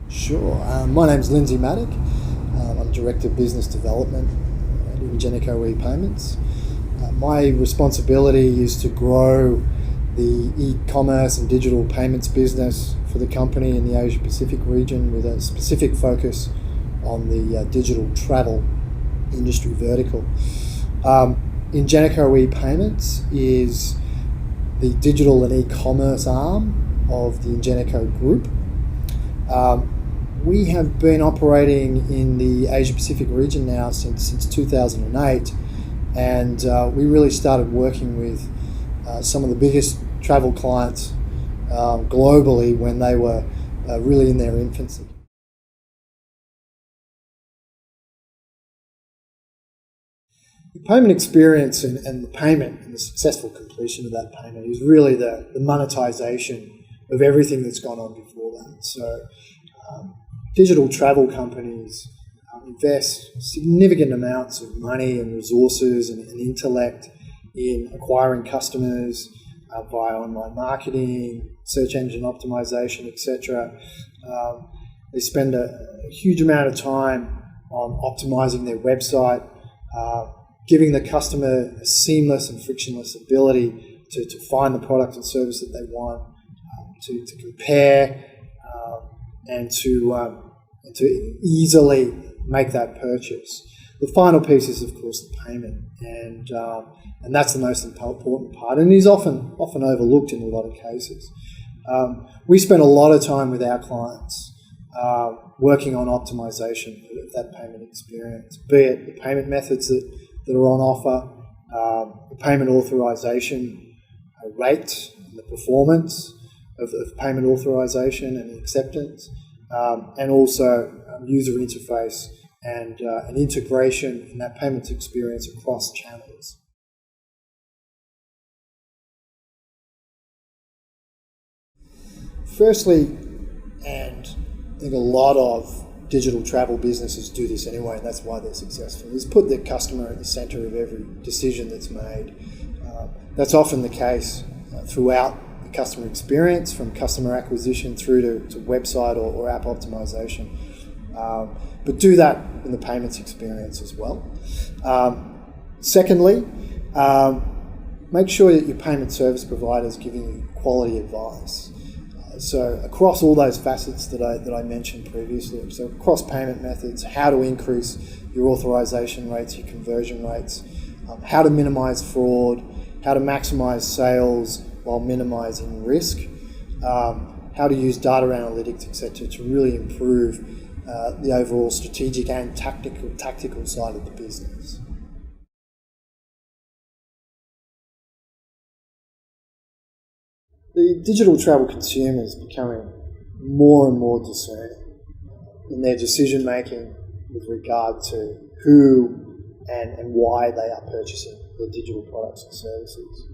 Sure. My name's Lindsay Maddock. I'm Director of Business Development at Ingenico ePayments. My responsibility is to grow the e-commerce and digital payments business for the company in the Asia Pacific region with a specific focus on the digital travel industry vertical. Ingenico ePayments is the digital and e-commerce arm of the Ingenico Group. We have been operating in the Asia Pacific region now since 2008, and we really started working with some of the biggest travel clients globally when they were really in their infancy. The payment experience and the payment and the successful completion of that payment is really the monetization of everything that's gone on before that. So digital travel companies invest significant amounts of money and resources and intellect in acquiring customers via online marketing, search engine optimization, etc. They spend a huge amount of time on optimizing their website, giving the customer a seamless and frictionless ability to find the product and service that they want, to compare, and to easily make that purchase. The final piece is, of course, the payment, and that's the most important part, and is often overlooked in a lot of cases. We spend a lot of time with our clients working on optimization of that payment experience, be it the payment methods that are on offer, the payment authorization rate, and the performance of payment authorization and acceptance, and also user interface and an integration in that payments experience across channels. Firstly, and I think a lot of digital travel businesses do this anyway, and that's why they're successful, is put the customer at the centre of every decision that's made. That's often the case throughout the customer experience, from customer acquisition through to website or app optimization. But do that in the payments experience as well. Secondly, make sure that your payment service provider is giving you quality advice. So across all those facets that I mentioned previously, so across payment methods, how to increase your authorization rates, your conversion rates, how to minimize fraud, how to maximize sales while minimizing risk, how to use data analytics, etc., to really improve the overall strategic and tactical side of the business. The digital travel consumer is becoming more and more discerning in their decision making with regard to who and why they are purchasing their digital products and services.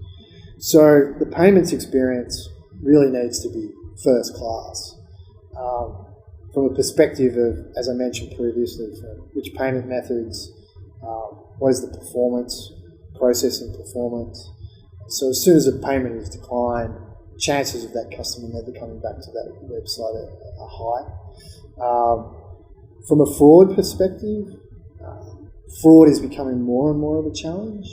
So the payments experience really needs to be first class. From a perspective of, as I mentioned previously, which payment methods, what is the performance, processing performance. So as soon as a payment is declined, chances of that customer never coming back to that website are high. From a fraud perspective, fraud is becoming more and more of a challenge.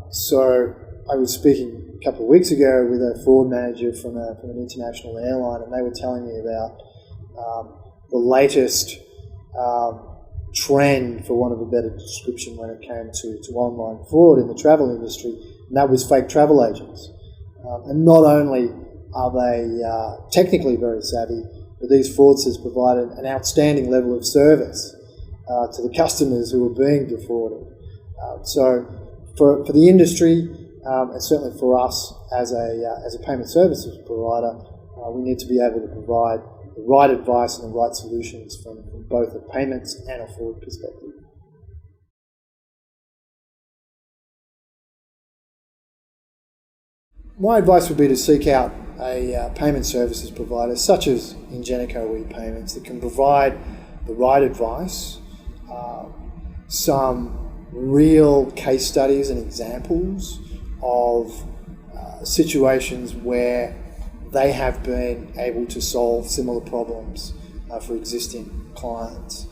So I was speaking a couple of weeks ago with a fraud manager from an international airline, and they were telling me about the latest trend, for want of a better description, when it came to online fraud in the travel industry, and that was fake travel agents. And not only are they technically very savvy, but these fraudsters provided an outstanding level of service to the customers who were being defrauded. So for the industry, and certainly for us as a payment services provider, we need to be able to provide the right advice and the right solutions from both a payments and a fraud perspective. My advice would be to seek out a payment services provider such as Ingenico ePayments that can provide the right advice, some real case studies and examples of situations where they have been able to solve similar problems for existing clients.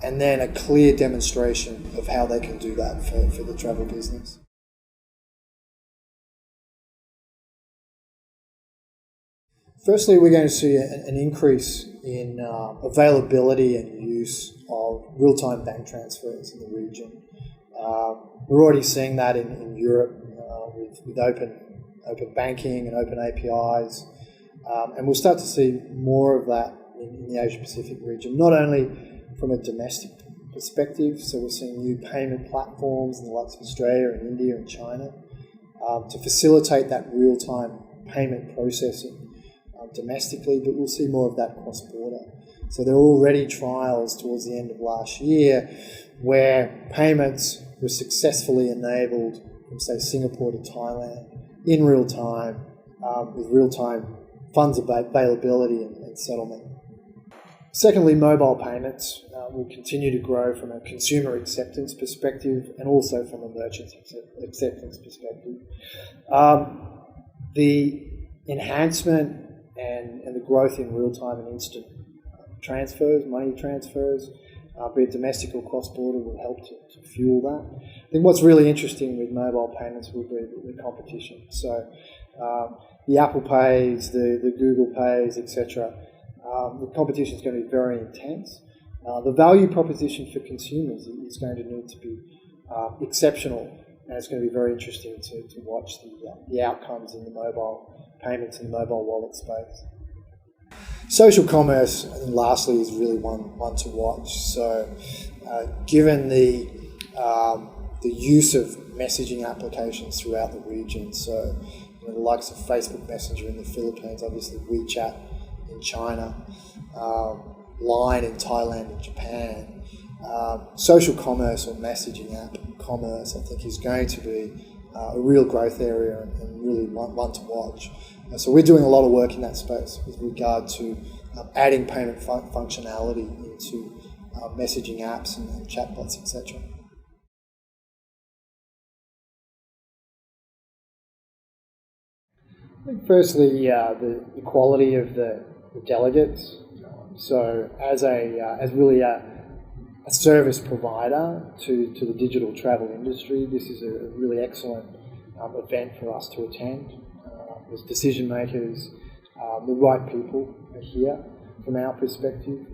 And then a clear demonstration of how they can do that for the travel business. Firstly, we're going to see an increase in availability and use of real-time bank transfers in the region. We're already seeing that in Europe with open banking and open APIs, and we'll start to see more of that in the Asia-Pacific region, not only from a domestic perspective, so we're seeing new payment platforms in the likes of Australia and India and China to facilitate that real-time payment processing domestically, but we'll see more of that cross-border. So there are already trials towards the end of last year where payments were successfully enabled from, say, Singapore to Thailand in real time with real-time funds availability and settlement. Secondly, mobile payments will continue to grow from a consumer acceptance perspective and also from a merchant acceptance perspective. The enhancement and the growth in real-time and instant transfers, money transfers, be it domestic or cross-border, will help to fuel that. I think what's really interesting with mobile payments will be the competition. So the Apple Pays, the Google Pays, etc. The competition is going to be very intense. The value proposition for consumers is going to need to be exceptional, and it's going to be very interesting to watch the outcomes in the mobile payments and mobile wallet space. Social commerce, and lastly, is really one to watch. So, given the use of messaging applications throughout the region, so the likes of Facebook Messenger in the Philippines, obviously WeChat in China, Line in Thailand and Japan, social commerce or messaging app commerce, I think, is going to be a real growth area and really one to watch. So we're doing a lot of work in that space with regard to adding payment functionality into messaging apps and chatbots, etc. I think firstly, the quality of the delegates. So as really a service provider to the digital travel industry, this is a really excellent event for us to attend. As decision makers, the right people are here from our perspective.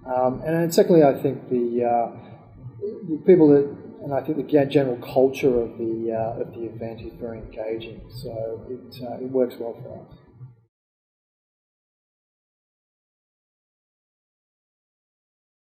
And secondly, I think the people that, and I think the general culture of the event is very engaging. So it works well for us.